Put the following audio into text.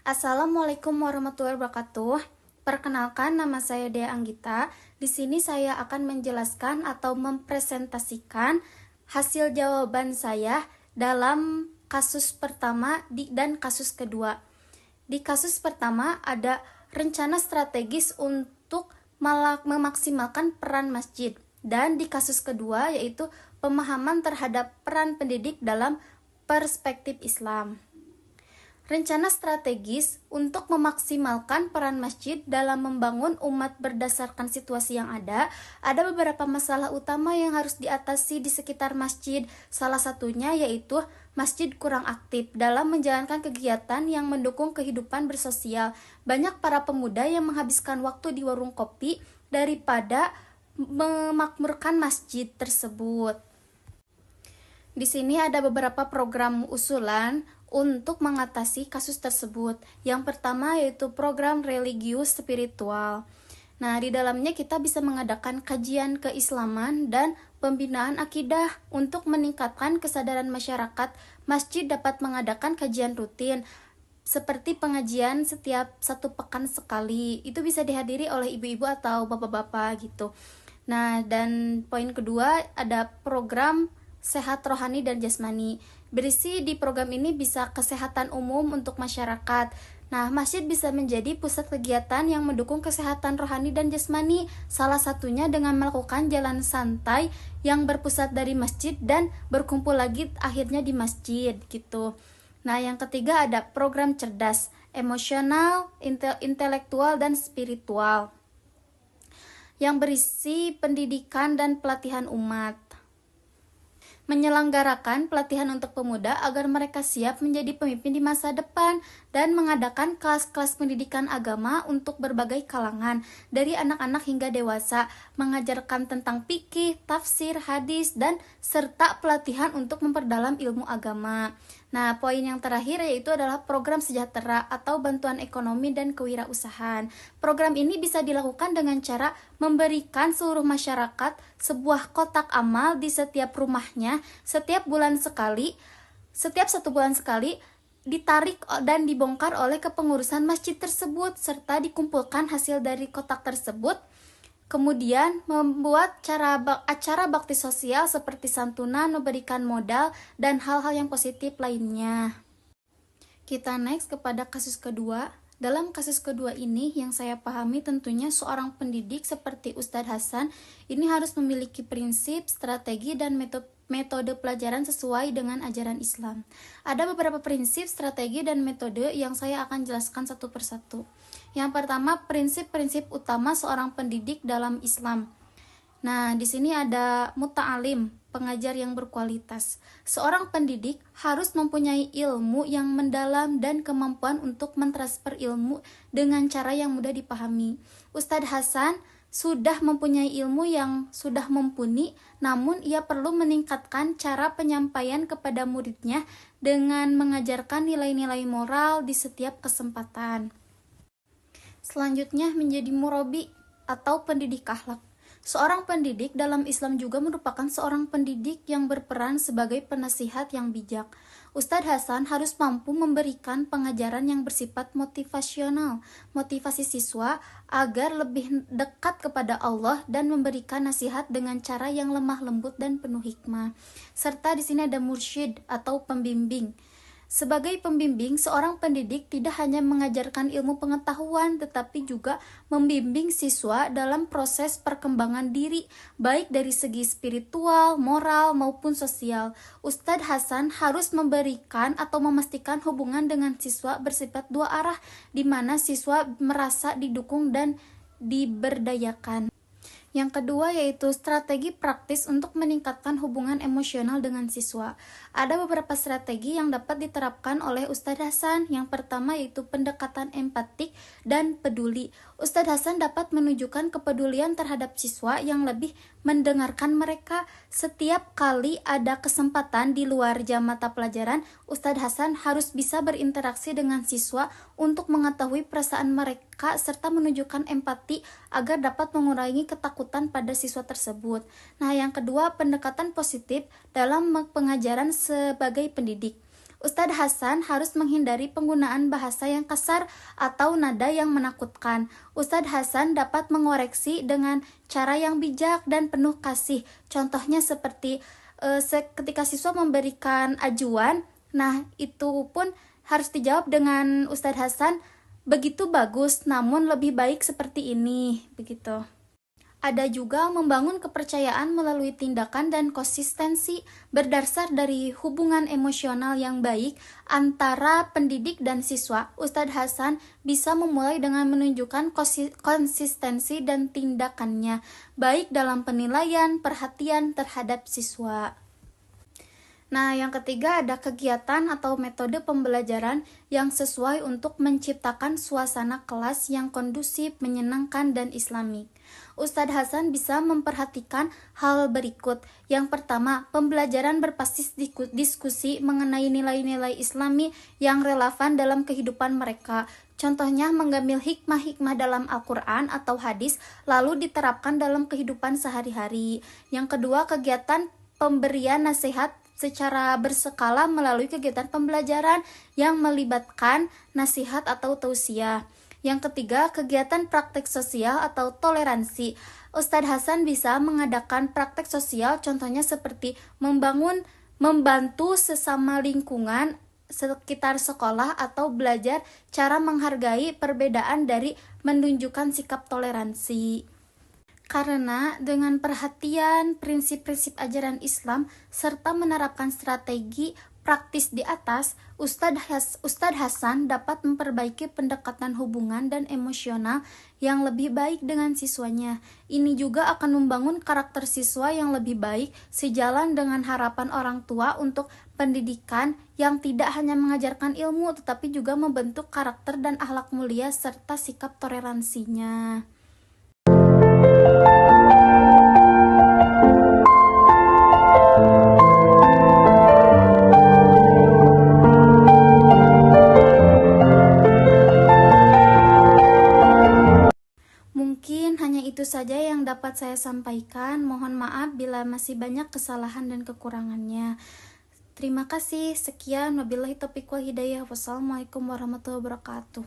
Assalamualaikum warahmatullahi wabarakatuh. Perkenalkan, nama saya Dea Anggita. Di sini saya akan menjelaskan atau mempresentasikan hasil jawaban saya dalam kasus pertama dan kasus kedua. Di kasus pertama ada rencana strategis untuk memaksimalkan peran masjid, dan di kasus kedua yaitu pemahaman terhadap peran pendidik dalam perspektif Islam. Rencana strategis untuk memaksimalkan peran masjid dalam membangun umat berdasarkan situasi yang ada beberapa masalah utama yang harus diatasi di sekitar masjid. Salah satunya yaitu masjid kurang aktif dalam menjalankan kegiatan yang mendukung kehidupan bersosial. Banyak para pemuda yang menghabiskan waktu di warung kopi daripada memakmurkan masjid tersebut. Di sini ada beberapa program usulan untuk mengatasi kasus tersebut. Yang pertama yaitu program religius spiritual. Nah, di dalamnya kita bisa mengadakan kajian keislaman dan pembinaan akidah untuk meningkatkan kesadaran masyarakat. Masjid dapat mengadakan kajian rutin seperti pengajian setiap 1 pekan sekali. Itu bisa dihadiri oleh ibu-ibu atau bapak-bapak gitu. Nah, dan poin kedua ada program sehat rohani dan jasmani. Berisi di program ini bisa kesehatan umum untuk masyarakat. Nah, masjid bisa menjadi pusat kegiatan yang mendukung kesehatan rohani dan jasmani. Salah satunya dengan melakukan jalan santai yang berpusat dari masjid dan berkumpul lagi akhirnya di masjid gitu. Nah, yang ketiga ada program cerdas, emosional, intelektual, dan spiritual yang berisi pendidikan dan pelatihan umat. Menyelenggarakan pelatihan untuk pemuda agar mereka siap menjadi pemimpin di masa depan, dan mengadakan kelas-kelas pendidikan agama untuk berbagai kalangan, dari anak-anak hingga dewasa, mengajarkan tentang fikih, tafsir, hadis, dan serta pelatihan untuk memperdalam ilmu agama. Nah, poin yang terakhir yaitu adalah program sejahtera atau bantuan ekonomi dan kewirausahaan. Program ini bisa dilakukan dengan cara memberikan seluruh masyarakat sebuah kotak amal di setiap rumahnya setiap 1 bulan sekali, ditarik dan dibongkar oleh kepengurusan masjid tersebut, serta dikumpulkan hasil dari kotak tersebut. Kemudian membuat acara bakti sosial seperti santunan, memberikan modal, dan hal-hal yang positif lainnya. Kita next kepada kasus kedua. Dalam kasus kedua ini yang saya pahami tentunya seorang pendidik seperti Ustadz Hasan ini harus memiliki prinsip, strategi, dan metode pelajaran sesuai dengan ajaran Islam. Ada beberapa prinsip, strategi, dan metode yang saya akan jelaskan satu persatu. Yang pertama, prinsip-prinsip utama seorang pendidik dalam Islam. Nah, di sini ada muta'alim, pengajar yang berkualitas. Seorang pendidik harus mempunyai ilmu yang mendalam dan kemampuan untuk mentransfer ilmu dengan cara yang mudah dipahami. Ustadz Hasan sudah mempunyai ilmu yang sudah mumpuni, namun ia perlu meningkatkan cara penyampaian kepada muridnya dengan mengajarkan nilai-nilai moral di setiap kesempatan. Selanjutnya menjadi murabi atau pendidik akhlak. Seorang pendidik dalam Islam juga merupakan seorang pendidik yang berperan sebagai penasihat yang bijak. Ustadz Hasan harus mampu memberikan pengajaran yang bersifat motivasional, motivasi siswa agar lebih dekat kepada Allah dan memberikan nasihat dengan cara yang lemah lembut dan penuh hikmah. Serta di sini ada mursyid atau pembimbing. Sebagai pembimbing, seorang pendidik tidak hanya mengajarkan ilmu pengetahuan, tetapi juga membimbing siswa dalam proses perkembangan diri, baik dari segi spiritual, moral, maupun sosial. Ustadz Hasan harus memberikan atau memastikan hubungan dengan siswa bersifat 2 arah, di mana siswa merasa didukung dan diberdayakan. Yang kedua yaitu strategi praktis untuk meningkatkan hubungan emosional dengan siswa. Ada beberapa strategi yang dapat diterapkan oleh Ustadz Hasan. Yang pertama yaitu pendekatan empatik dan peduli. Ustadz Hasan dapat menunjukkan kepedulian terhadap siswa yang lebih mendengarkan mereka. Setiap kali ada kesempatan di luar jam mata pelajaran, Ustadz Hasan harus bisa berinteraksi dengan siswa untuk mengetahui perasaan mereka serta menunjukkan empati agar dapat mengurangi ketakutan pada siswa tersebut. Nah, yang kedua, pendekatan positif dalam pengajaran sebagai pendidik. Ustadz Hasan harus menghindari penggunaan bahasa yang kasar atau nada yang menakutkan. Ustadz Hasan dapat mengoreksi dengan cara yang bijak dan penuh kasih. Contohnya seperti ketika siswa memberikan ajuan, nah itu pun harus dijawab dengan Ustadz Hasan, begitu bagus, namun lebih baik seperti ini, begitu. Ada juga membangun kepercayaan melalui tindakan dan konsistensi berdasar dari hubungan emosional yang baik antara pendidik dan siswa. Ustadz Hasan bisa memulai dengan menunjukkan konsistensi dan tindakannya, baik dalam penilaian, perhatian terhadap siswa. Nah, yang ketiga ada kegiatan atau metode pembelajaran yang sesuai untuk menciptakan suasana kelas yang kondusif, menyenangkan, dan islamik. Ustadz Hasan bisa memperhatikan hal berikut. Yang pertama, pembelajaran berbasis diskusi mengenai nilai-nilai islami yang relevan dalam kehidupan mereka. Contohnya mengambil hikmah-hikmah dalam Al-Quran atau hadis lalu diterapkan dalam kehidupan sehari-hari. Yang kedua, kegiatan pemberian nasihat secara berskala melalui kegiatan pembelajaran yang melibatkan nasihat atau tausiah. Yang ketiga, kegiatan praktek sosial atau toleransi. Ustadz Hasan bisa mengadakan praktek sosial, contohnya seperti membantu sesama lingkungan sekitar sekolah atau belajar cara menghargai perbedaan dari menunjukkan sikap toleransi. Karena dengan perhatian prinsip-prinsip ajaran Islam serta menerapkan strategi praktis di atas, Ustadz Hasan dapat memperbaiki pendekatan hubungan dan emosional yang lebih baik dengan siswanya. Ini juga akan membangun karakter siswa yang lebih baik sejalan dengan harapan orang tua untuk pendidikan yang tidak hanya mengajarkan ilmu tetapi juga membentuk karakter dan akhlak mulia serta sikap toleransinya. Mungkin hanya itu saja yang dapat saya sampaikan. Mohon maaf bila masih banyak kesalahan dan kekurangannya. Terima kasih. Sekian. Wabillahi taufiq wal hidayah. Wassalamualaikum warahmatullahi wabarakatuh.